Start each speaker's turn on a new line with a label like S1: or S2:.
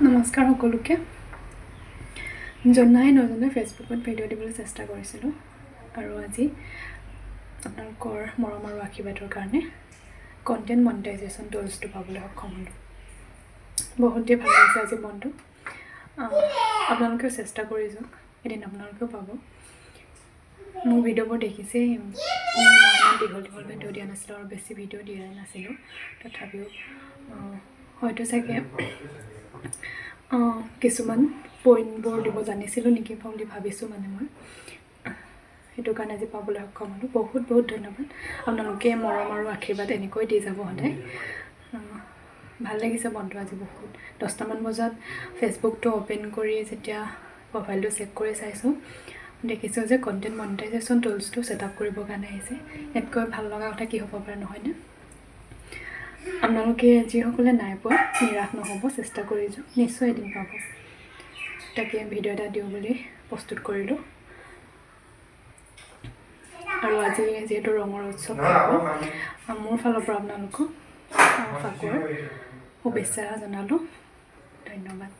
S1: নমস্কাৰ সকলোকে জনাই নজনাই ফেচবুকত ভিডিঅ' দিবলৈ চেষ্টা কৰিছিলোঁ আৰু আজি আপোনালোকৰ মৰম আৰু আশীৰ্বাদৰ কাৰণে কণ্টেণ্ট মনিটাইজেশ্যন টুলছটো পাবলৈ সক্ষম হ'লোঁ। বহুতেই ভাল লাগিছে আজি মনটো। আপোনালোকেও চেষ্টা কৰি যাওক, এদিন আপোনালোকেও পাব। মোৰ ভিডিঅ'বোৰ দেখিছেই, মই ইমান দীঘল ভিডিঅ' দিয়া নাছিলোঁ আৰু বেছি ভিডিঅ' দিয়া নাছিলোঁ। তথাপিও হয়তো চাগে কিছুমান পইণ্টবোৰ দিব জানিছিলোঁ নেকি বুলি ভাবিছোঁ মই সেইটো কাৰণে আজি পাবলৈ সক্ষম হ'লোঁ। বহুত বহুত ধন্যবাদ। আপোনালোকে মৰম আৰু আশীৰ্বাদ এনেকৈ দি যাব সদায়। ভাল লাগিছে মনটো আজি বহুত। 10টামান বজাত ফেচবুকটো অ'পেন কৰি যেতিয়া প্ৰফাইলটো চেক কৰি চাইছোঁ, দেখিছোঁ যে কণ্টেণ্ট মনিটাইজেশ্যন টুলছটো ছেটআপ কৰিবৰ কাৰণে আহিছে। ইয়াতকৈ ভাল লগা কথা কি হ'ব পাৰে, নহয়নে? আপোনালোকে যিসকলে নাই পোৱা নিৰাশ নহ'ব, চেষ্টা কৰি যাওক, নিশ্চয় এদিন পাব। তাকে ভিডিঅ' এটা দিওঁ বুলি প্ৰস্তুত কৰিলোঁ। আৰু আজি যিহেতু ৰঙৰ উৎসৱ, মোৰ ফালৰ পৰা আপোনালোকক ফাকুৱাৰ শুভেচ্ছা জনালোঁ। ধন্যবাদ।